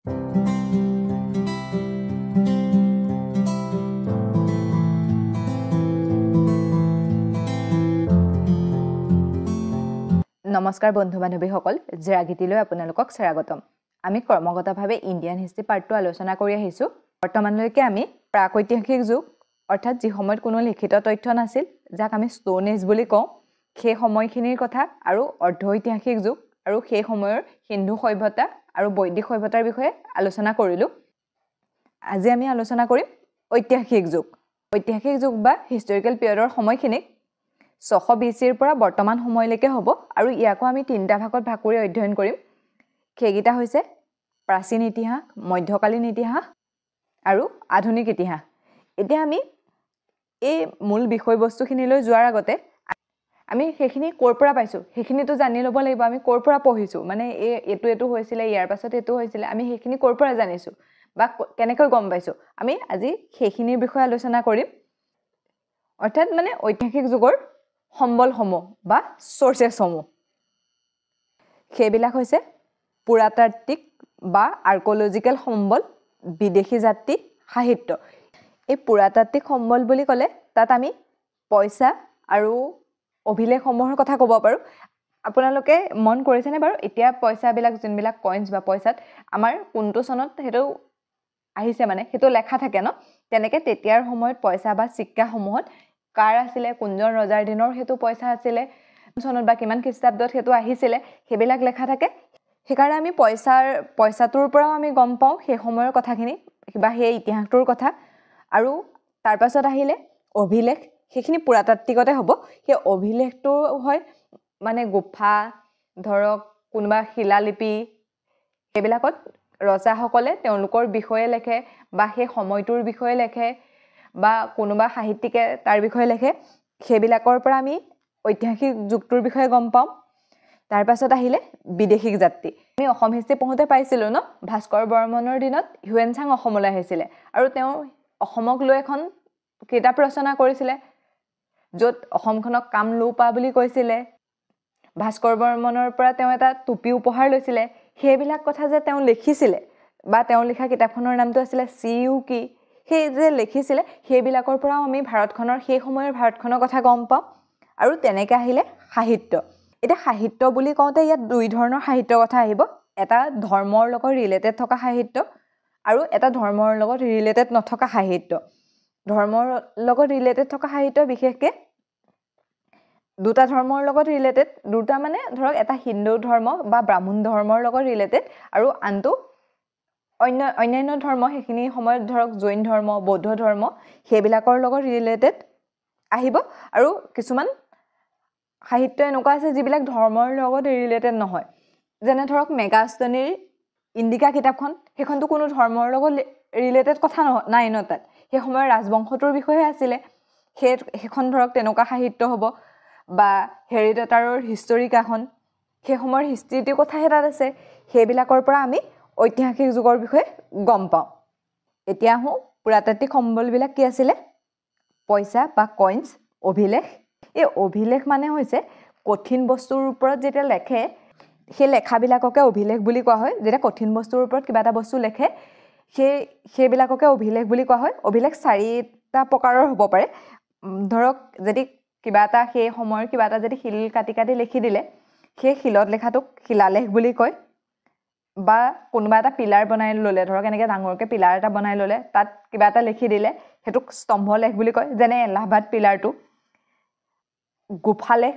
নমস্কাৰ বন্ধু বান্ধৱীসকল, জেৰাগীতিলৈ আপোনালোকক স্বাগতম। আমি ক্ৰমাগতভাৱে ইণ্ডিয়ান হিষ্ট্ৰী পাৰ্টটো আলোচনা কৰি আহিছোঁ। বৰ্তমানলৈকে আমি প্ৰাগৈতিহাসিক যুগ অৰ্থাৎ যি সময়ত কোনো লিখিত তথ্য নাছিল, যাক আমি ষ্টোন এজ বুলি কওঁ, সেই সময়খিনিৰ কথা, আৰু অৰ্ধ-ঐতিহাসিক যুগ আৰু সেই সময়ৰ সিন্ধু সভ্যতা আৰু বৈদিক সভ্যতাৰ বিষয়ে আলোচনা কৰিলোঁ। আজি আমি আলোচনা কৰিম ঐতিহাসিক যুগ। ঐতিহাসিক যুগ বা হিষ্টৰিকেল পিৰিয়ডৰ সময়খিনিক 600 BC-ৰ পৰা বৰ্তমান সময়লৈকে হ'ব, আৰু ইয়াকো আমি 3টা ভাগত ভাগ কৰি অধ্যয়ন কৰিম। সেইকেইটা হৈছে প্ৰাচীন ইতিহাস, মধ্যকালীন ইতিহাস আৰু আধুনিক ইতিহাস। এতিয়া আমি এই মূল বিষয়বস্তুখিনিলৈ যোৱাৰ আগতে আমি সেইখিনি ক'ৰ পৰা পাইছোঁ সেইখিনিতো জানি ল'ব লাগিব। আমি ক'ৰ পৰা পঢ়িছোঁ, মানে এইটো হৈছিলে, ইয়াৰ পাছত এইটো হৈছিলে, আমি সেইখিনি ক'ৰ পৰা জানিছোঁ বা কেনেকৈ গম পাইছোঁ, আমি আজি সেইখিনিৰ বিষয়ে আলোচনা কৰিম। অৰ্থাৎ মানে ঐতিহাসিক যুগৰ সম্বলসমূহ বা চ'ৰ্চেছসমূহ, সেইবিলাক হৈছে পুৰাতাত্ত্বিক বা আৰ্ক'লজিকেল সম্বল, বিদেশী যাত্ৰী, সাহিত্য। এই পুৰাতাত্ত্বিক সম্বল বুলি ক'লে তাত আমি পইচা আৰু অভিলেখসমূহৰ কথা ক'ব পাৰোঁ। আপোনালোকে মন কৰিছেনে বাৰু, এতিয়া পইচাবিলাক যোনবিলাক কইনছ বা পইচাত আমাৰ কোনটো চনত সেইটো আহিছে, মানে সেইটো লেখা থাকে ন, তেনেকৈ তেতিয়াৰ সময়ত পইচা বা চিক্কাসমূহত কাৰ আছিলে, কোনজন ৰজাৰ দিনৰ সেইটো পইচা আছিলে, চনত বা কিমান খ্ৰীষ্টাব্দত সেইটো আহিছিলে, সেইবিলাক লেখা থাকে। সেইকাৰণে আমি পইচাটোৰ পৰাও আমি গম পাওঁ সেই সময়ৰ কথাখিনি বা সেই ইতিহাসটোৰ কথা। আৰু তাৰপাছত আহিলে অভিলেখ, সেইখিনি পুৰাতাত্ত্বিকতে হ'ব। সেই অভিলেখটো হয় মানে গুফা, ধৰক কোনোবা শিলালিপি, সেইবিলাকত ৰজাসকলে তেওঁলোকৰ বিষয়ে লেখে বা সেই সময়টোৰ বিষয়ে লেখে বা কোনোবা সাহিত্যিকে তাৰ বিষয়ে লেখে। সেইবিলাকৰ পৰা আমি ঐতিহাসিক যুগটোৰ বিষয়ে গম পাওঁ। তাৰপাছত আহিলে বিদেশিক যাত্ৰী। আমি অসম হিষ্ট্ৰী পঢ়োঁতে পাইছিলোঁ ন, ভাস্কৰ বৰ্মনৰ দিনত হিউৱেন চাং অসমলৈ আহিছিলে আৰু তেওঁ অসমক লৈ এখন কিতাপ ৰচনা কৰিছিলে, য'ত অসমখনক কামৰূপা বুলি কৈছিলে। ভাস্কৰ বৰ্মনৰ পৰা তেওঁ এটা টুপি উপহাৰ লৈছিলে। সেইবিলাক কথা যে তেওঁ লিখিছিলে বা তেওঁ লিখা কিতাপখনৰ নামটো আছিলে চিউকি, সেই যে লিখিছিলে, সেইবিলাকৰ পৰাও আমি ভাৰতখনৰ, সেই সময়ৰ ভাৰতখনৰ কথা গম পাওঁ। আৰু তেনেকৈ আহিলে সাহিত্য। এতিয়া সাহিত্য বুলি কওঁতে ইয়াত 2 ধৰণৰ সাহিত্যৰ কথা আহিব। এটা ধৰ্মৰ লগত ৰিলেটেড থকা সাহিত্য আৰু এটা ধৰ্মৰ লগত ৰিলেটেড নথকা সাহিত্য। ধৰ্মৰ লগত ৰিলেটেড থকা সাহিত্য বিশেষকৈ 2টা ধৰ্মৰ লগত ৰিলেটেড, 2টা মানে ধৰক এটা হিন্দু ধৰ্ম বা ব্ৰাহ্মণ ধৰ্মৰ লগত ৰিলেটেড আৰু আনটো অন্যান্য ধৰ্ম, সেইখিনি সময়ত ধৰক জৈন ধৰ্ম, বৌদ্ধ ধৰ্ম, সেইবিলাকৰ লগত ৰিলেটেড আহিব। আৰু কিছুমান সাহিত্য এনেকুৱা আছে যিবিলাক ধৰ্মৰ লগত ৰিলেটেড নহয়, যেনে ধৰক মেগাষ্টনীৰ ইণ্ডিকা কিতাপখন, সেইখনতো কোনো ধৰ্মৰ লগত ৰিলেটেড কথা নাই ন, তাত সেই সময়ৰ ৰাজবংশটোৰ বিষয়ে আছিলে। সেইখন ধৰক তেনেকুৱা সাহিত্য হ'ব। বা হেৰিটেটাৰৰ হিষ্টৰিকাখন, সেই সময়ৰ হিষ্ট্ৰীটোৰ কথাহে তাত আছে। সেইবিলাকৰ পৰা আমি ঐতিহাসিক যুগৰ বিষয়ে গম পাওঁ। এতিয়া আহোঁ পুৰাতাত্ত্বিক সম্বলবিলাক কি আছিলে। পইচা বা কইনছ, অভিলেখ। এই অভিলেখ মানে হৈছে কঠিন বস্তুৰ ওপৰত যেতিয়া লেখে, সেই লেখাবিলাককে অভিলেখ বুলি কোৱা হয়। যেতিয়া কঠিন বস্তুৰ ওপৰত কিবা এটা বস্তু লেখে, সেইবিলাককে অভিলেখ বুলি কোৱা হয়। অভিলেখ 4টা প্ৰকাৰৰ হ'ব পাৰে। ধৰক যদি কিবা এটা, সেই সময়ৰ কিবা এটা যদি শিল কাটি লিখি দিলে, সেই শিলত লেখাটোক শিলালেখ বুলি কয়। বা কোনোবা এটা পিলাৰ বনাই ল'লে, ধৰক এনেকৈ ডাঙৰকৈ পিলাৰ এটা বনাই ল'লে, তাত কিবা এটা লিখি দিলে, সেইটোক স্তম্ভলেখ বুলি কয়, যেনে এলাহাবাদ পিলাৰটো। গুফালেখ,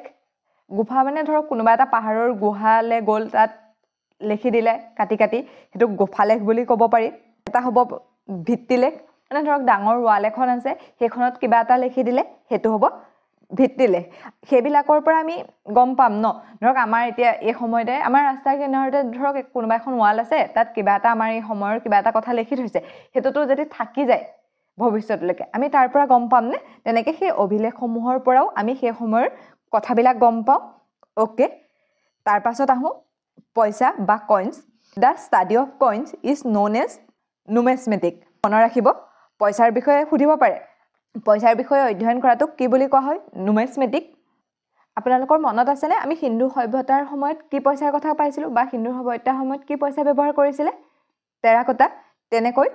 গুফা মানে ধৰক কোনোবা এটা পাহাৰৰ গুহালৈ গ'ল, তাত লিখি দিলে কাটি, সেইটোক গুফালেখ বুলি ক'ব পাৰি। এটা হ'ব ভিত্তিলেখ, মানে ধৰক ডাঙৰ ৱাল এখন আছে, সেইখনত কিবা এটা লিখি দিলে, সেইটো হ'ব ভিত্তিলেখ। সেইবিলাকৰ পৰা আমি গম পাম ন, ধৰক আমাৰ এতিয়া এই সময়তে আমাৰ ৰাস্তাৰ কিনাৰতে ধৰক কোনোবা এখন ৱাল আছে, তাত কিবা এটা আমাৰ এই সময়ৰ কিবা এটা কথা লিখি থৈছে, সেইটোতো যদি থাকি যায় ভৱিষ্যতলৈকে, আমি তাৰ পৰা গম পামনে? তেনেকৈ সেই অভিলেখসমূহৰ পৰাও আমি সেই সময়ৰ কথাবিলাক গম পাওঁ। অ'কে, তাৰপাছত আহোঁ পইচা বা coins. The study of coins is known as numismatic. মনত ৰাখিব, পইচাৰ বিষয়ে সুধিব পাৰে। পইচাৰ বিষয়ে অধ্যয়ন কৰাটোক কি বুলি কোৱা হয়? নুমেছমেটিক। আপোনালোকৰ মনত আছেনে আমি সিন্ধু সভ্যতাৰ সময়ত কি পইচাৰ কথা পাইছিলোঁ, বা সিন্ধু সভ্যতাৰ সময়ত কি পইচা ব্যৱহাৰ কৰিছিলে? টেৰাকোটা। তেনেকৈ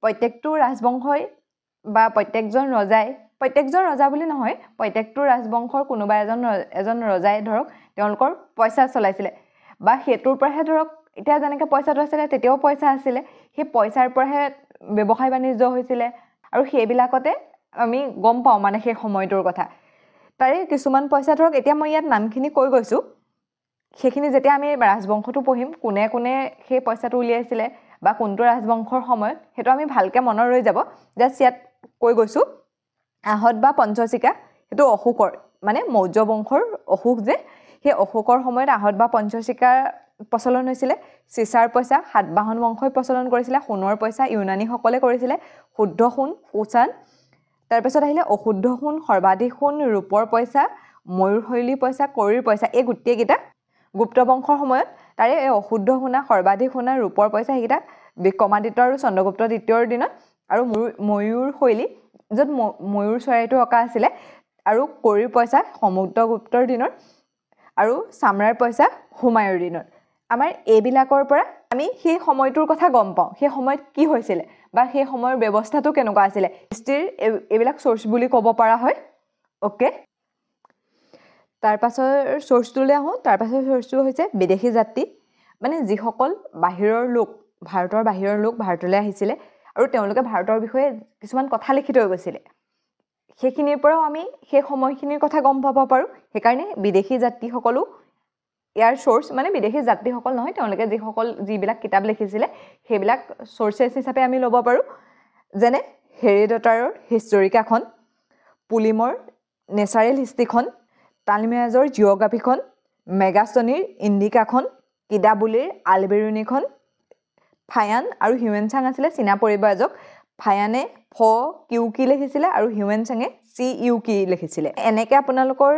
প্ৰত্যেকটো ৰাজবংশই বা প্ৰত্যেকজন ৰজা বুলি নহয়, প্ৰত্যেকটো ৰাজবংশৰ কোনোবা এজন ৰজাই ধৰক তেওঁলোকৰ পইচা চলাইছিলে বা সেইটোৰ পৰাহে ধৰক এতিয়া যেনেকৈ পইচাটো আছিলে তেতিয়াও পইচা আছিলে, সেই পইচাৰ পৰাহে ব্যৱসায় বাণিজ্য হৈছিলে আৰু সেইবিলাকতে আমি গম পাওঁ মানে সেই সময়টোৰ কথা। তাৰে কিছুমান পইচা ধৰক এতিয়া মই ইয়াত নামখিনি কৈ গৈছোঁ, সেইখিনি যেতিয়া আমি ৰাজবংশটো পঢ়িম কোনে কোনে সেই পইচাটো উলিয়াইছিলে বা কোনটো ৰাজবংশৰ সময়ত সেইটো আমি ভালকৈ মনত ৰৈ যাব। জাষ্ট ইয়াত কৈ গৈছোঁ আহত বা পঞ্চশিকা, সেইটো অশোকৰ মানে মৌৰ্য বংশৰ অশোক যে, সেই অশোকৰ সময়ত আহত বা পঞ্চশিকাৰ প্ৰচলন হৈছিলে। চিচাৰ পইচা সাতবাহন বংশই প্ৰচলন কৰিছিলে। সোণৰ পইচা ইউনানীসকলে কৰিছিলে। শুদ্ধ সোণ সুচান, তাৰপিছত আহিলে অশুদ্ধ সোণ, সৰ্বাধিক সোণ, ৰূপৰ পইচা, ময়ূৰশৈলী পইচা, কৰিৰ পইচা, এই গোটেইকেইটা গুপ্ত বংশৰ সময়ত। তাৰে এই অশুদ্ধ সোণা, সৰ্বাধিক সোণা, ৰূপৰ পইচা সেইকেইটা বিক্ৰমাদিত্য আৰু চন্দ্ৰগুপ্ত দ্বিতীয়ৰ দিনত, আৰু ময়ূৰশৈলী য'ত ময়ূৰ চৰাইটো অঁকা আছিলে, আৰু কৰিৰ পইচা সমুদ্ৰগুপ্তৰ দিনৰ, আৰু চামৰাৰ পইচা হুমায়ুৰ দিনৰ। আমাৰ এইবিলাকৰ পৰা আমি সেই সময়টোৰ কথা গম পাওঁ, সেই সময়ত কি হৈছিলে বা সেই সময়ৰ ব্যৱস্থাটো কেনেকুৱা আছিলে, হিষ্ট্ৰীৰ এইবিলাক চ'ৰ্চ বুলি ক'ব পৰা হয়। অ'কে, তাৰপাছৰ চ'ৰ্চটোলৈ আহোঁ। তাৰপাছৰ চ'ৰ্চটো হৈছে বিদেশী যাত্ৰী, মানে যিসকল বাহিৰৰ লোক, ভাৰতৰ বাহিৰৰ লোক ভাৰতলৈ আহিছিলে আৰু তেওঁলোকে ভাৰতৰ বিষয়ে কিছুমান কথা লিখি থৈ গৈছিলে, সেইখিনিৰ পৰাও আমি সেই সময়খিনিৰ কথা গম পাব পাৰোঁ। সেইকাৰণে বিদেশী যাত্ৰীসকলো ইয়াৰ চ'ৰ্চ, মানে বিদেশী যাত্ৰীসকল নহয়, তেওঁলোকে যিবিলাক কিতাপ লিখিছিলে সেইবিলাক চ'ৰ্চেছ হিচাপে আমি ল'ব পাৰোঁ। যেনে হেৰডটাৰৰ হিষ্টৰিকাখন, পুলিমৰ নেচাৰেল হিষ্ট্ৰীখন, টালমেয়াজৰ জিঅ'গ্ৰাফীখন, মেগাষ্টনীৰ ইণ্ডিকাখন, কিদাবুলিৰ আলবেৰুনিখন, ফায়ান আৰু হিউৱেনচাং আছিলে চীনা পৰিব্ৰাজক। ফায়ানে কিউ লিখিছিলে আৰু হিউৱেনচাঙে CUK লিখিছিলে। এনেকৈ আপোনালোকৰ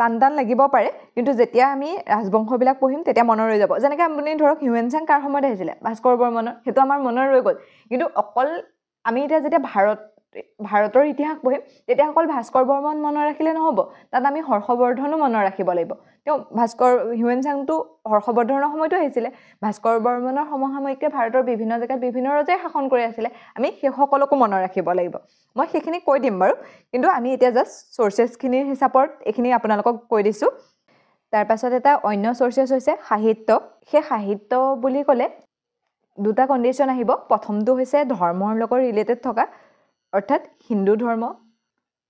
টান লাগিব পাৰে, কিন্তু যেতিয়া আমি ৰাজবংশবিলাক পঢ়িম তেতিয়া মনত ৰৈ যাব। যেনেকৈ আপুনি ধৰক হিউৱেনচাং কাৰ সময়ত আহিছিলে, ভাস্কৰ বৰ্মনৰ, সেইটো আমাৰ মনত ৰৈ গ'ল। কিন্তু অকল আমি এতিয়া যেতিয়া ভাৰতৰ ইতিহাস পঢ়িম তেতিয়া অকল ভাস্কৰ বৰ্মন মনত ৰাখিলে নহ'ব, তাত আমি হৰ্ষবৰ্ধনো মনত ৰাখিব লাগিব। তেওঁ হিউৱেনচাংটো হৰ্ষবৰ্ধনৰ সময়তো আহিছিলে। ভাস্কৰ বৰ্মনৰ সমসাময়িককৈ ভাৰতৰ বিভিন্ন জেগাত বিভিন্ন ৰজাই শাসন কৰি আছিলে, আমি সেই সকলকো মনত ৰাখিব লাগিব। মই সেইখিনি কৈ দিম বাৰু, কিন্তু আমি এতিয়া জাষ্ট চ'ৰ্চেছখিনিৰ হিচাপত এইখিনি আপোনালোকক কৈ দিছোঁ। তাৰপাছত এটা অন্য চ'ৰ্চেছ হৈছে সাহিত্য। সেই সাহিত্য বুলি ক'লে দুটা কণ্ডিশ্যন আহিব। প্ৰথমটো হৈছে ধৰ্মৰ লগত ৰিলেটেড থকা, অৰ্থাৎ হিন্দু ধৰ্ম,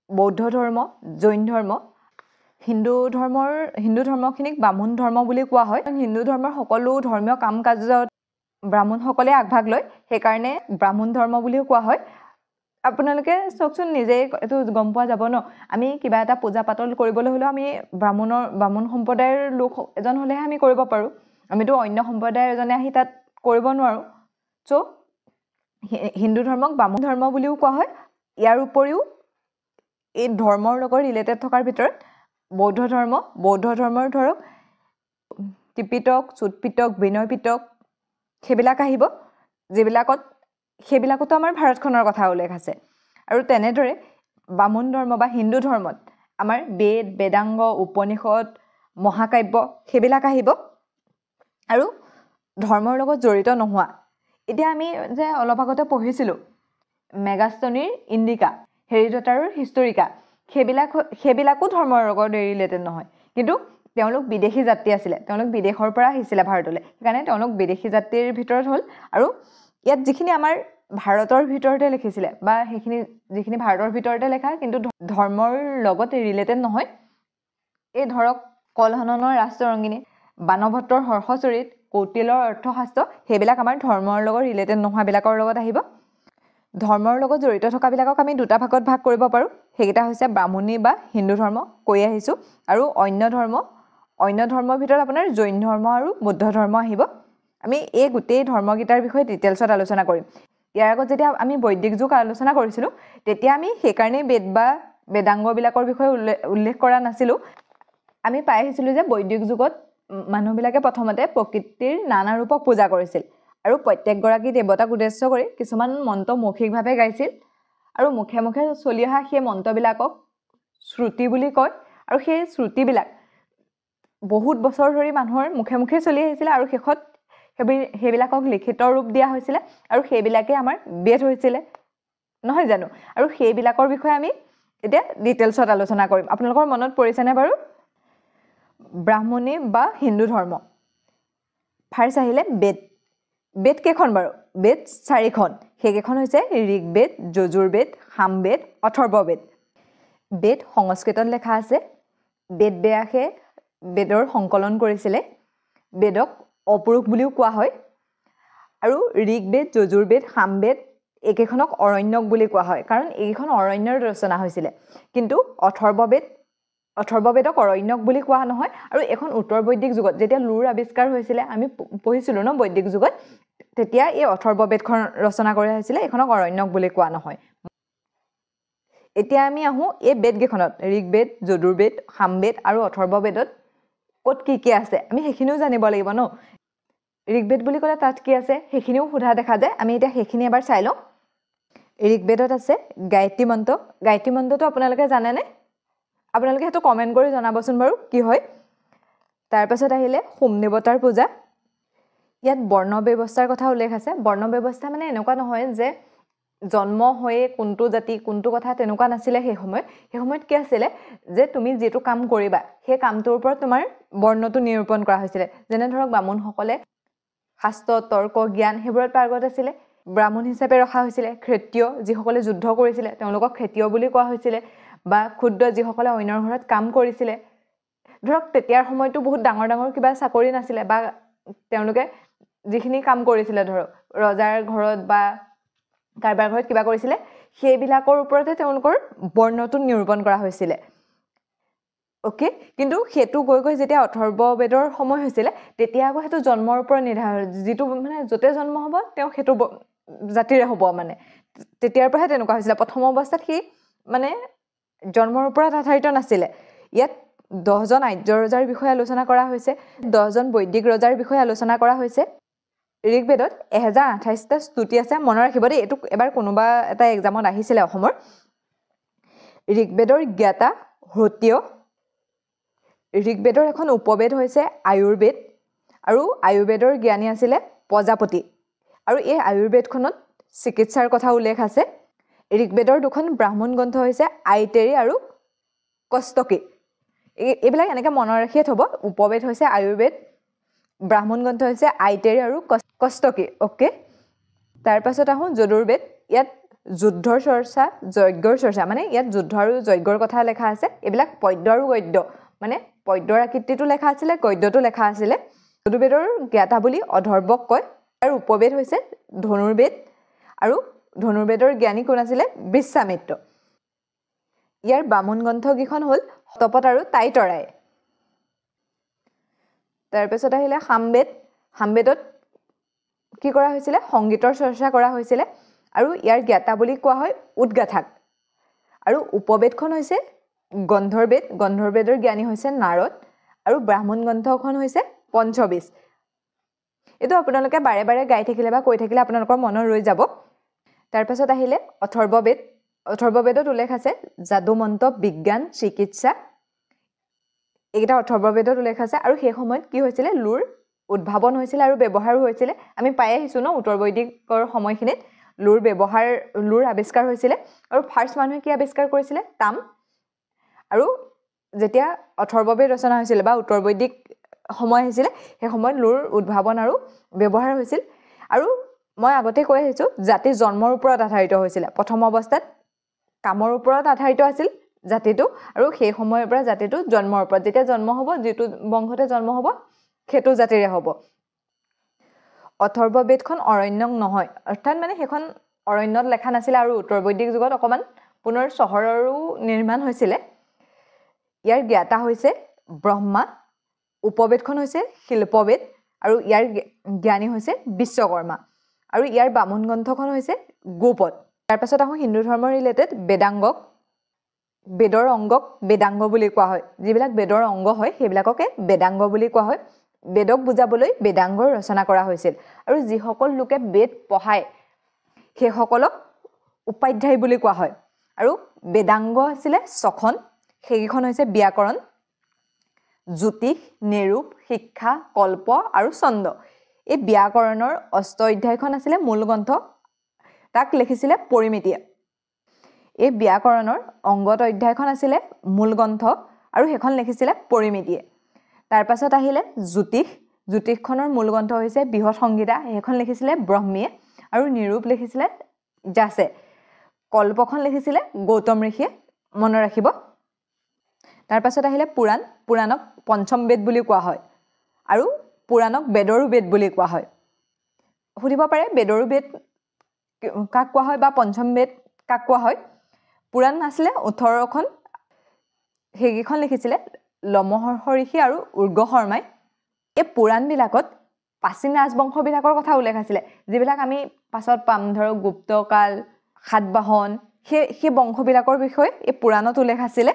বৌদ্ধ ধৰ্ম, জৈন ধৰ্ম। হিন্দু ধৰ্মখিনিক ব্ৰাহ্মণ ধৰ্ম বুলি কোৱা হয়। হিন্দু ধৰ্মৰ সকলো ধৰ্মীয় কাম কাজত ব্ৰাহ্মণসকলে আগভাগ লয়, সেইকাৰণে ব্ৰাহ্মণ ধৰ্ম বুলিও কোৱা হয়। আপোনালোকে চাওকচোন, নিজেই এইটো গম পোৱা যাব ন, আমি কিবা এটা পূজা পাতল কৰিবলৈ হ'লেও আমি ব্ৰাহ্মণ সম্প্ৰদায়ৰ লোক এজন হ'লেহে আমি কৰিব পাৰোঁ, আমিতো অন্য সম্প্ৰদায়ৰ এজনে আহি তাত কৰিব নোৱাৰোঁ। চ' হিন্দু ধৰ্মক ব্ৰাহ্মণ ধৰ্ম বুলিও কোৱা হয়। ইয়াৰ উপৰিও এই ধৰ্মৰ লগত ৰিলেটেড থকাৰ ভিতৰত বৌদ্ধ ধৰ্মৰ ধৰক ত্ৰিপিটক, চুটপিটক, বিনয় পিটক সেইবিলাক আহিব, সেইবিলাকতো আমাৰ ভাৰতখনৰ কথা উল্লেখ আছে। আৰু তেনেদৰে ব্ৰাহ্মণ ধৰ্ম বা হিন্দু ধৰ্মত আমাৰ বেদাংগ, উপনিষদ, মহাকাব্য সেইবিলাক আহিব। আৰু ধৰ্মৰ লগত জড়িত নোহোৱা, এতিয়া আমি যে অলপ আগতে পঢ়িছিলোঁ মেগাষ্টনীৰ ইণ্ডিকা, হেৰডটাৰৰ হিষ্টৰিকা, সেইবিলাকো ধৰ্মৰ লগত ৰিলেটেড নহয়, কিন্তু তেওঁলোক বিদেশী যাত্ৰী আছিলে, তেওঁলোক বিদেশৰ পৰা আহিছিলে ভাৰতলৈ, সেইকাৰণে তেওঁলোক বিদেশী যাত্ৰীৰ ভিতৰত হ'ল। আৰু ইয়াত যিখিনি আমাৰ ভাৰতৰ ভিতৰতে লিখিছিলে বা যিখিনি ভাৰতৰ ভিতৰতে লেখা কিন্তু ধৰ্মৰ লগত ৰিলেটেড নহয়, এই ধৰক কলহননৰ ৰাষ্ট্ৰৰংগিনী, বাণভট্টৰ হৰ্ষচৰিত, কৌটিলৰ অৰ্থশাস্ত্ৰ, সেইবিলাক আমাৰ ধৰ্মৰ লগত ৰিলেটেড নোহোৱাবিলাকৰ লগত আহিব। ধৰ্মৰ লগত জড়িত থকাবিলাকক আমি দুটা ভাগত ভাগ কৰিব পাৰোঁ, সেইকেইটা হৈছে ব্ৰাহ্মণী বা হিন্দু ধৰ্ম কৈ আহিছোঁ, আৰু অন্য ধৰ্মৰ ভিতৰত আপোনাৰ জৈন ধৰ্ম আৰু বৌদ্ধ ধৰ্ম আহিব। আমি এই গোটেই ধৰ্মকেইটাৰ বিষয়ে ডিটেইলছত আলোচনা কৰিম। ইয়াৰ আগত যেতিয়া আমি বৈদিক যুগ আলোচনা কৰিছিলোঁ তেতিয়া আমি সেইকাৰণেই বেদাংগবিলাকৰ বিষয়ে উল্লেখ কৰা নাছিলোঁ। আমি পাই আহিছিলোঁ যে বৈদিক যুগত মানুহবিলাকে প্ৰথমতে প্ৰকৃতিৰ নানা ৰূপক পূজা কৰিছিল আৰু প্ৰত্যেকগৰাকী দেৱতাক উদ্দেশ্য কৰি কিছুমান মন্ত্ৰ মৌখিকভাৱে গাইছিল, আৰু মুখে মুখে চলি অহা সেই মন্ত্ৰবিলাকক শ্ৰুতি বুলি কয়। আৰু সেই শ্ৰুতিবিলাক বহুত বছৰ ধৰি মানুহৰ মুখে মুখে চলি আহিছিলে, আৰু শেষত সেইবিলাকক লিখিত ৰূপ দিয়া হৈছিলে আৰু সেইবিলাকে আমাৰ বেদ হৈছিলে নহয় জানো আৰু সেইবিলাকৰ বিষয়ে আমি এতিয়া ডিটেইলছত আলোচনা কৰিম আপোনালোকৰ মনত পৰিছেনে বাৰু ব্ৰাহ্মণী বা হিন্দু ধৰ্ম ফাৰ্ষ্ট আহিলে বেদ বেদ কেইখন বাৰু বেদ 4খন সেইকেইখন হৈছে ঋগবেদ যজুৰ্বেদ সামবেদ অথৰ্ববেদ বেদ সংস্কৃতত লেখা আছে বেদ ব্যাসে বেদৰ সংকলন কৰিছিলে বেদক অপুৰুষ বুলিও কোৱা হয় আৰু ঋগবেদ যজুৰ্বেদ সামবেদ এইকেইখনক অৰণ্যক বুলি কোৱা হয় কাৰণ এইকেইখন অৰণ্যৰ ৰচনা হৈছিলে কিন্তু অথৰ্ববেদক অৰণ্যক বুলি কোৱা নহয় আৰু এখন উত্তৰ বৈদিক যুগত যেতিয়া লুৰ আৱিষ্কাৰ হৈছিলে আমি পঢ়িছিলোঁ ন বৈদিক যুগত তেতিয়া এই অথৰ্ববেদখন ৰচনা কৰা হৈছিলে এখনক অৰণ্যক বুলি কোৱা নহয় এতিয়া আমি আহোঁ এই বেদকেইখনত ঋগবেদ যজুৰ্বেদ সামবেদ আৰু অথৰ্ববেদত ক'ত কি আছে আমি সেইখিনিও জানিব লাগিব ন ঋগবেদ বুলি ক'লে তাত কি আছে সেইখিনিও সোধা দেখা যায় আমি এতিয়া সেইখিনি এবাৰ চাই লওঁ ঋগবেদত আছে গায়ত্ৰী মন্ত্ৰটো আপোনালোকে জানেনে আপোনালোকে সেইটো কমেণ্ট কৰি জনাবচোন বাৰু কি হয় তাৰপাছত আহিলে হোম দেৱতাৰ পূজা ইয়াত বৰ্ণ ব্যৱস্থাৰ কথা উল্লেখ আছে বৰ্ণ ব্যৱস্থা মানে এনেকুৱা নহয় যে জন্ম হৈয়ে কোনটো জাতি কোনটো কথা তেনেকুৱা নাছিলে সেই সময়ত কি আছিলে যে তুমি যেটো কাম কৰিবা সেই কামটোৰ ওপৰত তোমাৰ বৰ্ণটো নিৰূপণ কৰা হৈছিলে যেনে ধৰক বামুণসকলে শাস্ত্ৰ তৰ্ক জ্ঞান সেইবোৰত পাৰ্গত আছিলে ব্ৰাহ্মণ হিচাপে ৰখা হৈছিলে ক্ষত্ৰিয় যিসকলে যুদ্ধ কৰিছিলে তেওঁলোকক ক্ষত্ৰিয় বুলি কোৱা হৈছিলে বা ক্ষুদ্ৰ যিসকলে অন্যৰ ঘৰত কাম কৰিছিলে ধৰক তেতিয়াৰ সময়তো বহুত ডাঙৰ কিবা চাকৰি নাছিলে বা তেওঁলোকে যিখিনি কাম কৰিছিলে ধৰক ৰজাৰ ঘৰত বা কাৰোবাৰ ঘৰত কিবা কৰিছিলে সেইবিলাকৰ ওপৰতে তেওঁলোকৰ বৰ্ণটো নিৰূপণ কৰা হৈছিলে ওকে কিন্তু সেইটো গৈ যেতিয়া অথৰ্ববেদৰ সময় হৈছিলে তেতিয়া আকৌ সেইটো জন্মৰ ওপৰত নিৰ্ধাৰণ যিটো মানে যতে জন্ম হ'ব তেওঁ সেইটো জাতিৰে হ'ব মানে তেতিয়াৰ পৰাহে তেনেকুৱা হৈছিলে প্ৰথম অৱস্থাত সি মানে জন্মৰ ওপৰত আধাৰিত নাছিলে ইয়াত 10জন আৰ্য ৰজাৰ বিষয়ে আলোচনা কৰা হৈছে 10জন বৈদিক ৰজাৰ বিষয়ে আলোচনা কৰা হৈছে ঋগবেদত 1028টা স্তুতি আছে মনত ৰাখিব দেই এইটো এবাৰ কোনোবা এটা এক্সামত আহিছিলে অসমৰ ঋগবেদৰ জ্ঞাতা হ্ৰতীয় ঋগবেদৰ এখন উপবেদ হৈছে আয়ুৰ্বেদ আৰু আয়ুৰ্বেদৰ জ্ঞানী আছিলে প্ৰজাপতি আৰু এই আয়ুৰ্বেদখনত চিকিৎসাৰ কথা উল্লেখ আছে ঋগবেদৰ দুখন ব্ৰাহ্মণ গ্ৰন্থ হৈছে আইতেৰী আৰু কষ্টকী এইবিলাক এনেকৈ মনত ৰাখিয়ে থ'ব উপবেদ হৈছে আয়ুৰ্বেদ ব্ৰাহ্মণ গ্ৰন্থ হৈছে আইতেৰী আৰু কষ্টকী ওকে তাৰপাছত আহোঁ যজুৰ্বেদ ইয়াত যুদ্ধৰ চৰ্চা যজ্ঞৰ চৰ্চা মানে ইয়াত যুদ্ধ আৰু যজ্ঞৰ কথা লেখা আছে এইবিলাক পদ্য আৰু গদ্য মানে পদ্যৰ আকৃতিটো লেখা আছিলে গদ্যটো লেখা আছিলে যজুৰ্বেদৰ জ্ঞাতা বুলি অধৰ্বক কয় আৰু উপবেদ হৈছে ধনুৰ্বেদ আৰু ধনুৰ্বেদৰ জ্ঞানী কোন আছিলে বিশ্বামিত্ৰ ইয়াৰ বামুণ গ্ৰন্থকেইখন হ'ল শতপথ আৰু টাইতৰাই তাৰপিছত আহিলে সামবেদত কি কৰা হৈছিলে সংগীতৰ চৰ্চা কৰা হৈছিলে আৰু ইয়াৰ জ্ঞাতা বুলি কোৱা হয় উদগাথাক আৰু উপবেদখন হৈছে গন্ধৰ্বেদৰ জ্ঞানী হৈছে নাৰদ আৰু ব্ৰাহ্মণ গ্ৰন্থখন হৈছে পঞ্চবিশ এইটো আপোনালোকে বাৰে বাৰে গাই থাকিলে বা কৈ থাকিলে আপোনালোকৰ মনত ৰৈ যাব তাৰপাছত আহিলে অথৰ্ববেদত উল্লেখ আছে যাদুমন্ত্ৰ বিজ্ঞান চিকিৎসা এইকেইটা অথৰ্ববেদত উল্লেখ আছে আৰু সেই সময়ত কি হৈছিলে লুৰ উদ্ভাৱন হৈছিলে আৰু ব্যৱহাৰো হৈছিলে আমি পাই আহিছোঁ ন উত্তৰ বৈদিকৰ সময়খিনিত লুৰ আৱিষ্কাৰ হৈছিলে আৰু ফাৰ্ষ্ট মানুহে কি আৱিষ্কাৰ কৰিছিলে তাম আৰু যেতিয়া অথৰ্ববেদ ৰচনা হৈছিলে বা উত্তৰ বৈদিক সময় আহিছিলে সেই সময়ত লুৰ উদ্ভাৱন আৰু ব্যৱহাৰ হৈছিল আৰু মই আগতে কৈ আহিছোঁ জাতি জন্মৰ ওপৰত আধাৰিত হৈছিলে প্ৰথম অৱস্থাত কামৰ ওপৰত আধাৰিত আছিল জাতিটো আৰু সেই সময়ৰ পৰা জাতিটো জন্মৰ ওপৰত যেতিয়া জন্ম হ'ব যিটো বংশতে জন্ম হ'ব সেইটো জাতিৰে হ'ব অথৰ্ববেদখন অৰণ্যক নহয় অৰ্থাৎ মানে সেইখন অৰণ্যত লেখা নাছিলে আৰু উত্তৰ বৈদিক যুগত অকণমান পুনৰ চহৰৰো নিৰ্মাণ হৈছিলে ইয়াৰ জ্ঞাতা হৈছে ব্ৰহ্মা উপবেদখন হৈছে শিল্পবেদ আৰু ইয়াৰ জ্ঞানী হৈছে বিশ্বকৰ্মা আৰু ইয়াৰ বামুণ গ্ৰন্থখন হৈছে গোপদ তাৰপাছত আহোঁ হিন্দু ধৰ্মৰ ৰিলেটেড বেদৰ অংগক বেদাংগ বুলি কোৱা হয় যিবিলাক বেদৰ অংগ হয় সেইবিলাককে বেদাংগ বুলি কোৱা হয় বেদক বুজাবলৈ বেদাংগৰ ৰচনা কৰা হৈছিল আৰু যিসকল লোকে বেদ পঢ়ায় সেইসকলক উপাধ্যায় বুলি কোৱা হয় আৰু বেদাংগ আছিলে 6খন সেইকেইখন হৈছে ব্যাকৰণ জ্যোতিষ নিৰূপ শিক্ষা কল্প আৰু ছন্দ এই ব্যাকৰণৰ অষ্ট অধ্যায়খন আছিলে মূল গ্ৰন্থ, তাক লিখিছিলে পৰিমিতিয়ে। এই ব্যাকৰণৰ অংগত অধ্যায়খন আছিলে মূল গ্ৰন্থ আৰু সেইখন লিখিছিলে পৰিমিতিয়ে। তাৰ পাছত আহিলে জ্যোতিষ, জ্যোতিষখনৰ মূল গ্ৰন্থ হৈছে বৃহৎ সংহিতা, সেইখন লিখিছিলে ব্ৰহ্মীয়ে আৰু নিৰূপ লিখিছিলে যাছে। কল্পখন লিখিছিলে গৌতম ঋষিয়ে, মনত ৰাখিব। তাৰ পাছত আহিলে পুৰাণ, পুৰাণক পঞ্চম বেদ বুলি কোৱা হয় আৰু পুৰাণক বেদৰো বেদ বুলি কোৱা হয়। সুধিব পাৰে বেদৰো বেদ কাক কোৱা হয় বা পঞ্চম বেদ কাক কোৱা হয়। পুৰাণ আছিলে 18খন, সেইকেইখন লিখিছিলে লমহৰ্ষ ঋষি আৰু উৰ্গ শৰ্মাই। এই পুৰাণবিলাকত প্ৰাচীন ৰাজবংশবিলাকৰ কথা উল্লেখ আছিলে, যিবিলাক আমি পাছত পাম, ধৰক গুপ্তকাল, সাতবাহন, সেই বংশবিলাকৰ বিষয়ে এই পুৰাণত উল্লেখ আছিলে।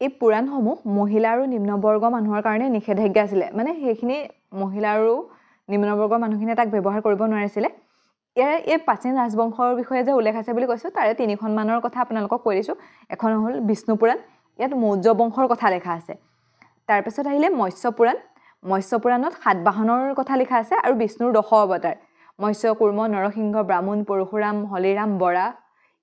এই পুৰাণসমূহ মহিলা আৰু নিম্নবৰ্গ মানুহৰ কাৰণে নিষেধাজ্ঞা আছিলে, মানে সেইখিনি মহিলা আৰু নিম্নবৰ্গৰ মানুহখিনিয়ে তাক ব্যৱহাৰ কৰিব নোৱাৰিছিলে। এই প্ৰাচীন ৰাজবংশৰ বিষয়ে যে উল্লেখ আছে বুলি কৈছোঁ, তাৰে 3খনমানৰ কথা আপোনালোকক কৈ দিছোঁ। এখন হ'ল বিষ্ণু পুৰাণ, ইয়াত মৌৰ্য বংশৰ কথা লিখা আছে। তাৰপিছত আহিলে মৎস্য পুৰাণ, মৎস্য পুৰাণত সাতবাহনৰ কথা লিখা আছে আৰু বিষ্ণুৰ 10 অৱতাৰ, মৎস্য, কুৰ্ম, নৰসিংহ, ব্ৰাহ্মণ, পৰশুৰাম, হলিৰাম, বৰা,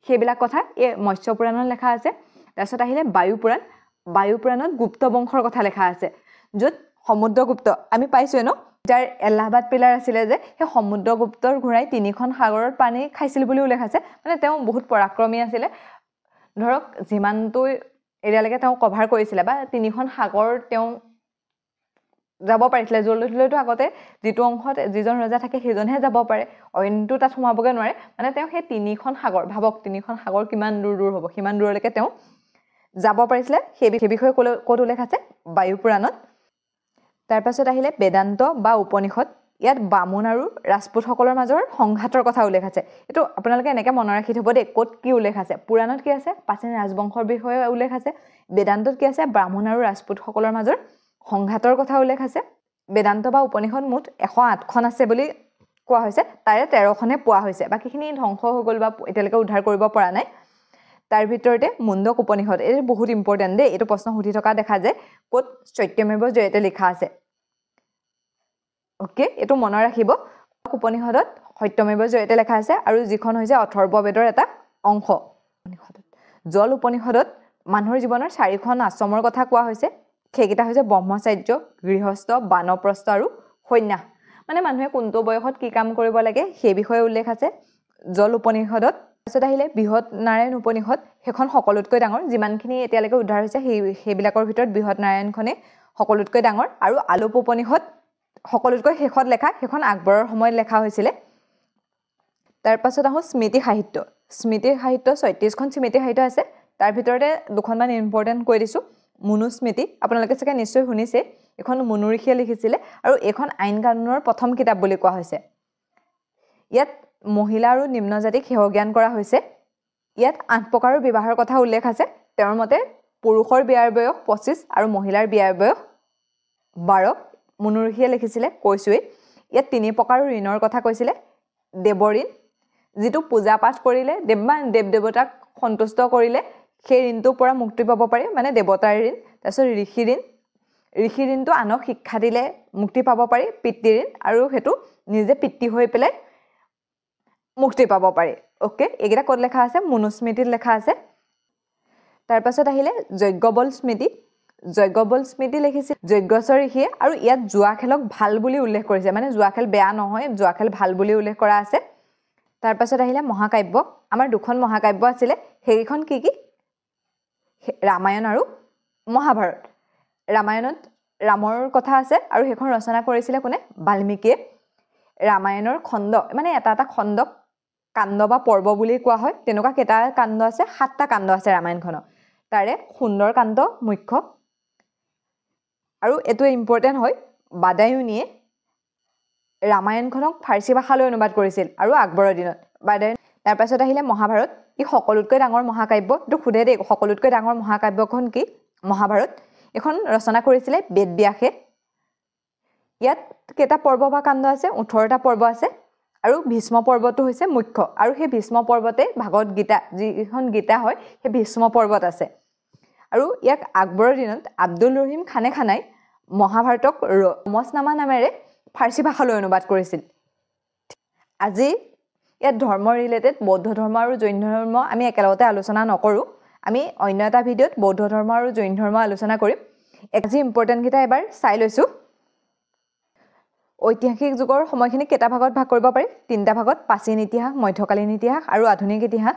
সেইবিলাক কথা এই মৎস্য পুৰাণত লিখা আছে। তাৰপিছত আহিলে বায়ু পুৰাণ, বায়ু পুৰাণত গুপ্ত বংশৰ কথা লিখা আছে, য'ত সমুদ্ৰগুপ্ত আমি পাইছোৱে ন, যাৰ এলাহাবাদ পিলাৰ আছিলে যে, সেই সমুদ্ৰগুপ্তৰ ঘোঁৰাই 3খন সাগৰত পানী খাইছিল বুলি উল্লেখ আছে। মানে তেওঁ বহুত পৰাক্ৰমী আছিলে, ধৰক যিমানটো এৰিয়ালৈকে তেওঁ কভাৰ কৰিছিলে বা 3খন সাগৰ তেওঁ যাব পাৰিছিলে। যলৈতো আগতে যিটো অংশত যিজন ৰজা থাকে সেইজনহে যাব পাৰে, অইনটো তাত সোমাবগৈ নোৱাৰে। মানে তেওঁ সেই 3খন সাগৰ, ভাবক 3খন সাগৰ কিমান দূৰ হ'ব, সিমান দূৰলৈকে তেওঁ যাব পাৰিছিলে। সেই বিষয়ে ক'ত উল্লেখ আছে? বায়ু পুৰাণত। তাৰপাছত আহিলে বেদান্ত বা উপনিষদ, ইয়াত বামুণ আৰু ৰাজপুতসকলৰ মাজৰ সংঘাতৰ কথা উল্লেখ আছে। এইটো আপোনালোকে এনেকৈ মনত ৰাখি থ'ব দেই, ক'ত কি উল্লেখ আছে। পুৰাণত কি আছে? প্ৰাচীন ৰাজবংশৰ বিষয়ে উল্লেখ আছে। বেদান্তত কি আছে? ব্ৰাহ্মণ আৰু ৰাজপুতসকলৰ মাজৰ সংঘাতৰ কথা উল্লেখ আছে। বেদান্ত বা উপনিষদ মুঠ 108খন আছে বুলি কোৱা হৈছে, তাৰে 13খনে পোৱা হৈছে, বাকীখিনি ধ্বংস হৈ গ'ল বা এতিয়ালৈকে উদ্ধাৰ কৰিব পৰা নাই। তাৰ ভিতৰতে মুণ্ডক উপনিষদ, এইটো বহুত ইম্পৰ্টেণ্ট দেই, এইটো প্ৰশ্ন সুধি থকা দেখা যায়, ক'ত সত্যমেৱ জয়তে লিখা আছে। অ'কে, এইটো মনত ৰাখিব। উপনিষদত সত্যমেৱ জয়তে লেখা আছে আৰু যিখন হৈছে অথৰ্ববেদৰ এটা অংশ। জল উপনিষদত মানুহৰ জীৱনৰ 4খন আশ্ৰমৰ কথা কোৱা হৈছে, সেইকেইটা হৈছে ব্ৰহ্মচাৰ্য, গৃহস্থ, বানপ্ৰস্থ আৰু সন্ন্যাস। মানে মানুহে কোনটো বয়সত কি কাম কৰিব লাগে সেই বিষয়ে উল্লেখ আছে জল উপনিষদত। তাৰপিছত আহিলে বৃহৎ নাৰায়ণ উপনিষদ, সেইখন সকলোতকৈ ডাঙৰ, যিমানখিনি এতিয়ালৈকে উদ্ধাৰ হৈছে সেইবিলাকৰ ভিতৰত বৃহৎ নাৰায়ণখনে সকলোতকৈ ডাঙৰ। আৰু আলোপ উপনিষদ সকলোতকৈ শেষত লেখা, সেইখন আকবৰৰ সময়ত লেখা হৈছিলে। তাৰপাছত আহোঁ স্মৃতি সাহিত্য, স্মৃতি সাহিত্য 36খন স্মৃতি সাহিত্য আছে, তাৰ ভিতৰতে 2খনমান ইম্পৰ্টেণ্ট কৈ দিছোঁ। মনুস্মৃতি, আপোনালোকে চাগে নিশ্চয় শুনিছে, এইখন মনু ঋষিয়ে লিখিছিলে আৰু এইখন আইন কানুনৰ প্ৰথম কিতাপ বুলি কোৱা হৈছে। ইয়াত মহিলা আৰু নিম্ন জাতিক সেহজ্ঞান কৰা হৈছে। ইয়াত 8 প্ৰকাৰৰ বিবাহৰ কথা উল্লেখ আছে। তেওঁৰ মতে পুৰুষৰ বিয়াৰ বয়স 25 আৰু মহিলাৰ বিয়াৰ বয়স 12। মনু ঋষিয়ে লিখিছিলে, কৈছোৱেই। ইয়াত 3 প্ৰকাৰৰ ঋণৰ কথা কৈছিলে। দেৱঋণ, যিটো পূজা পাঠ কৰিলে দেৱ দেৱতাক সন্তুষ্ট কৰিলে সেই ঋণটোৰ পৰা মুক্তি পাব পাৰি, মানে দেৱতাৰ ঋণ। তাৰপিছত ঋষি ঋণ, ঋষি ঋণটো আনক শিক্ষা দিলে মুক্তি পাব পাৰি। পিতৃ ঋণ, আৰু সেইটো নিজে পিতৃ হৈ পেলাই মুক্তি পাব পাৰি। অ'কে, এইকেইটা ক'ত লেখা আছে? মনুস্মৃতিত লেখা আছে। তাৰপাছত আহিলে যজ্ঞবল স্মৃতি, যজ্ঞবল স্মৃতি লিখিছিল যজ্ঞেশ্বৰ ঋষিয়ে, আৰু ইয়াত জুৱা খেলক ভাল বুলি উল্লেখ কৰিছে, মানে জুৱা খেল বেয়া নহয়, জুৱা খেল ভাল বুলি উল্লেখ কৰা আছে। তাৰপাছত আহিলে মহাকাব্য, আমাৰ 2খন মহাকাব্য আছিলে, সেইকেইখন কি কি? ৰামায়ণ আৰু মহাভাৰত। ৰামায়ণত ৰামৰ কথা আছে আৰু সেইখন ৰচনা কৰিছিলে কোনে? বাল্মীকিয়ে। ৰামায়ণৰ খণ্ড, মানে এটা খণ্ডক কাণ্ড বা পৰ্ব বুলি কোৱা হয়, তেনেকুৱা কেইটা কাণ্ড আছে? 7টা কাণ্ড আছে ৰামায়ণখনত, তাৰে সুন্দৰ কাণ্ড মুখ্য। আৰু এইটো ইম্পৰ্টেণ্ট হয়, বাদায়ুনীয়ে ৰামায়ণখনক ফাৰ্চী ভাষালৈ অনুবাদ কৰিছিল আৰু আকবৰৰ দিনত বাদায়ুনী। তাৰপাছত আহিলে মহাভাৰত, ই সকলোতকৈ ডাঙৰ মহাকাব্য। এইটো সোধে দেই, সকলোতকৈ ডাঙৰ মহাকাব্যখন কি? মহাভাৰত। এইখন ৰচনা কৰিছিলে বেদব্যাসে। ইয়াত কেইটা পৰ্ব বা কাণ্ড আছে? 18টা পৰ্ব আছে, আৰু ভীষ্ম পৰ্বটো হৈছে মুখ্য, আৰু সেই ভীষ্ম পৰ্বতে ভাগৱত গীতা, যিখন গীতা হয়, সেই ভীষ্ম পৰ্বত আছে। আৰু ইয়াক আকবৰৰ দিনত আব্দুল ৰহিম খানে খানাই মহাভাৰতক ৰমচনামা নামেৰে ফাৰ্চী ভাষালৈ অনুবাদ কৰিছিল। আজি ইয়াত ধৰ্ম ৰিলেটেড বৌদ্ধ ধৰ্ম আৰু জৈন ধৰ্ম আমি একেলগতে আলোচনা নকৰোঁ। আমি অন্য এটা ভিডিঅ'ত বৌদ্ধ ধৰ্ম আৰু জৈন ধৰ্ম আলোচনা কৰিম। আজি ইম্পৰ্টেণ্টকেইটা এবাৰ চাই লৈছোঁ। ঐতিহাসিক যুগৰ সময়খিনি কেইটা ভাগত ভাগ কৰিব পাৰি? 3টা ভাগত: প্ৰাচীন ইতিহাস, মধ্যকালীন ইতিহাস আৰু আধুনিক ইতিহাস।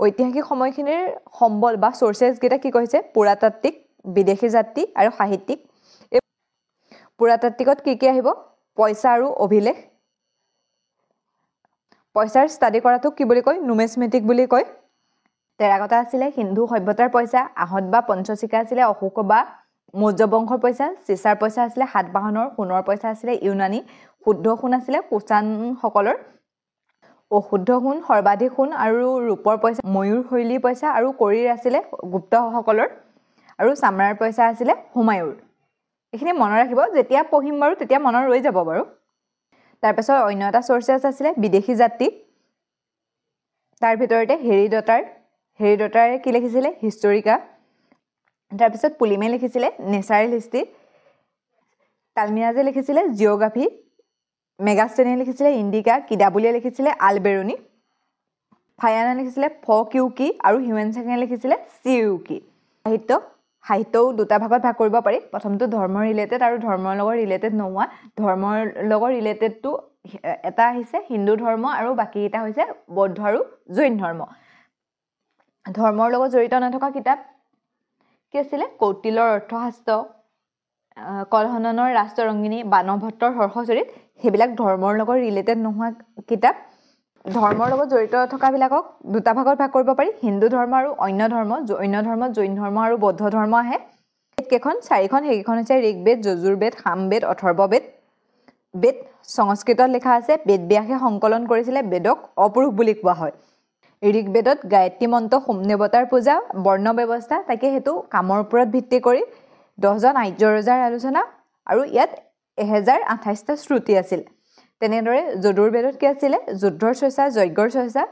ঐতিহাসিক সময়খিনিৰ সম্বল বা চ'ৰ্চেছকেইটা কি কৈছে? পুৰাতাত্ত্বিক, বিদেশী যাত্ৰী আৰু সাহিত্যিক। এই পুৰাতাত্ত্বিকত কি আহিব? পইচা আৰু অভিলেখ। পইচাৰ ষ্টাডি কৰাটোক কি বুলি কয়? নুমেছমেটিক বুলি কয়। টেৰাকটা আছিলে সিন্ধু সভ্যতাৰ পইচা, আহত বা পঞ্চশিকা আছিলে অশোক বা মৌৰ্য বংশৰ পইচা, চিচাৰ পইচা আছিলে সাতবাহনৰ, সোণৰ পইচা আছিলে ইউনানী, শুদ্ধ সোণ আছিলে কুষাণসকলৰ, অশুদ্ধ সোণ, সৰ্বাধিক সোণ আৰু ৰূপৰ পইচা ময়ূৰ শৈলীৰ পইচা আৰু কৰিৰ আছিলে গুপ্তসকলৰ, আৰু চামৰাৰ পইচা আছিলে হুমায়ুৰ। এইখিনি মনত ৰাখিব, যেতিয়া পঢ়িম বাৰু তেতিয়া মনত ৰৈ যাব বাৰু। তাৰপিছত অন্য এটা চ'ৰ্চেছ আছিলে বিদেশী যাত্ৰী। তাৰ ভিতৰতে হেৰিডটাৰে কি লিখিছিলে? হিষ্টৰিকা। তাৰপিছত পুলিমে লিখিছিলে নেচাৰেল হিষ্ট্ৰী, তালমিৰাজে লিখিছিলে জিঅ'গ্ৰাফী, মেগাষ্টেনে লিখিছিলে ইণ্ডিকা, কিদাবুলিয়ে লিখিছিলে আলবেৰুনি, ফায়ানা লিখিছিলে ফকিউকি আৰু হিউৱেনচাঙে লিখিছিলে চিউকি। সাহিত্যও 2টা ভাগত ভাগ কৰিব পাৰি। প্ৰথমটো ধৰ্ম ৰিলেটেড আৰু ধৰ্মৰ লগত ৰিলেটেড নোহোৱা। ধৰ্মৰ লগত ৰিলেটেডটো এটা আহিছে হিন্দু ধৰ্ম আৰু বাকীকেইটা হৈছে বৌদ্ধ আৰু জৈন ধৰ্ম। ধৰ্মৰ লগত জড়িত নথকা কিতাপ কি আছিলে? কৌটিলৰ অৰ্থশাস্ত্ৰ, কলহননৰ ৰাষ্ট্ৰৰংগিনী, বানভট্টৰ হৰ্ষচৰিত। সেইবিলাক ধৰ্মৰ লগত ৰিলেটেড নোহোৱা কিতাপ। ধৰ্মৰ লগত জড়িত থকাবিলাকক 2টা ভাগত ভাগ কৰিব পাৰি: হিন্দু ধৰ্ম আৰু অন্য ধৰ্ম। অন্য ধৰ্মত জৈন ধৰ্ম আৰু বৌদ্ধ ধৰ্ম আহে। কেইখন? 4খন। সেইকেইখন হৈছে ঋগ্বেদ, যজুৰ্বেদ, সামবেদ, অথৰ্ববেদ। বেদ সংস্কৃতত লিখা আছে। বেদব্যাসে সংকলন কৰিছিলে। বেদক অপুৰুষ বুলি কোৱা হয়। ঋগ্বেদত গায়ত্ৰী মন্ত্ৰ, হোম দেৱতাৰ পূজা, বৰ্ণ ব্যৱস্থা, তাকে সেইটো কামৰ ওপৰত ভিত্তি কৰি 10জন আৰ্য ৰজাৰ আলোচনা, আৰু ইয়াত 1028টা শ্ৰুতি আছিল। তেনেদৰে যজুৰ্বেদত কি আছিলে? যুদ্ধৰ চৰ্চা, যজ্ঞৰ চৰ্চা,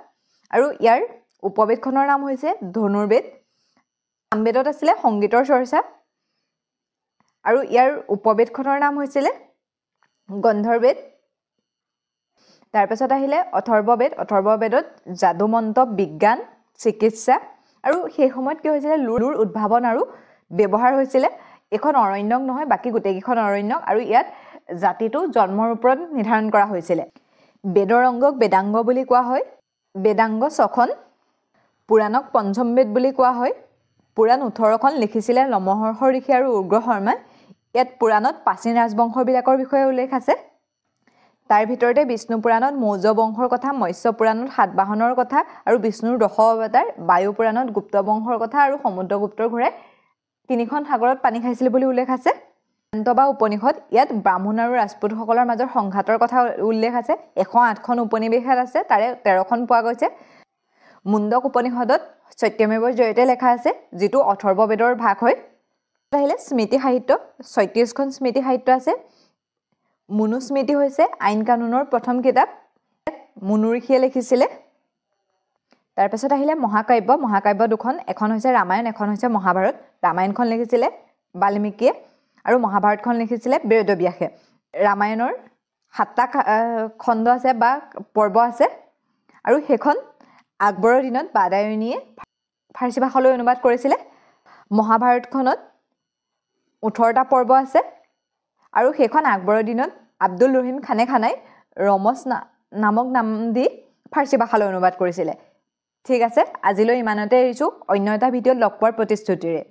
আৰু ইয়াৰ উপবেদখনৰ নাম হৈছে ধনুৰ্বেদ। সামবেদত আছিলে সংগীতৰ চৰ্চা, আৰু ইয়াৰ উপবেদখনৰ নাম হৈছিলে গন্ধৰ্বেদ। তাৰপিছত আহিলে অথৰ্ববেদ। অথৰ্ববেদত যাদু মন্ত্ৰ, বিজ্ঞান, চিকিৎসা, আৰু সেই সময়ত কি হৈছিলে? লুৰ উদ্ভাৱন আৰু ব্যৱহাৰ হৈছিলে। এখন অৰণ্যক নহয়, বাকী গোটেইকেইখন অৰণ্যক, আৰু ইয়াত জাতিটো জন্মৰ ওপৰত নিৰ্ধাৰণ কৰা হৈছিলে। বেদৰ অংগক বেদাংগ বুলি কোৱা হয়। বেদাংগ 6খন। পুৰাণক পঞ্চম বেদ বুলি কোৱা হয়। পুৰাণ 18খন লিখিছিলে লমহৰ্ষ ঋষি আৰু উগ্ৰ শৰ্মাই। ইয়াত পুৰাণত প্ৰাচীন ৰাজবংশবিলাকৰ বিষয়ে উল্লেখ আছে। তাৰ ভিতৰতে বিষ্ণু পুৰাণত মৌৰ্য বংশৰ কথা, মৎস্য পুৰাণত সাতবাহনৰ কথা আৰু বিষ্ণুৰ 10 অৱতাৰ, বায়ু পুৰাণত গুপ্ত বংশৰ কথা আৰু সমুদ্ৰগুপ্তৰ ঘোঁৰাই 3খন সাগৰত পানী খাইছিল বুলি উল্লেখ আছে। বেদান্ত বা উপনিষদ, ইয়াত ব্ৰাহ্মণ আৰু ৰাজপুতসকলৰ মাজৰ সংঘাতৰ কথা উল্লেখ আছে। 108খন উপনিবেশত আছে, তাৰে 13খন পোৱা গৈছে। মুণ্ডক উপনিষদত সত্যমেৱৰ জয়তে লেখা আছে, যিটো অথৰ্ববেদৰ ভাগ হয়। আহিলে স্মৃতি সাহিত্য। 36খন স্মৃতি সাহিত্য আছে। মনুস্মৃতি হৈছে আইন কানুনৰ প্ৰথম কিতাপ, মুনু ঋষিয়ে লিখিছিলে। তাৰপিছত আহিলে মহাকাব্য। মহাকাব্য 2খন, এখন হৈছে ৰামায়ণ, এখন হৈছে মহাভাৰত। ৰামায়ণখন লিখিছিলে বাল্মীকিয়ে আৰু মহাভাৰতখন লিখিছিলে বেদব্যাসে। ৰামায়ণৰ 7টা খণ্ড আছে বা পৰ্ব আছে, আৰু সেইখন আকবৰৰ দিনত বাদায়নীয়ে ফাৰ্চী ভাষালৈ অনুবাদ কৰিছিলে। মহাভাৰতখনত 18টা পৰ্ব আছে, আৰু সেইখন আকবৰৰ দিনত আব্দুল ৰহিম খানে ৰমচ নামক নাম দি ফাৰ্চী ভাষালৈ অনুবাদ কৰিছিলে। ঠিক আছে, আজিলৈ ইমানতে এৰিছোঁ। অন্য এটা ভিডিঅ'ত লগ পোৱাৰ প্ৰতিশ্ৰুতিৰে।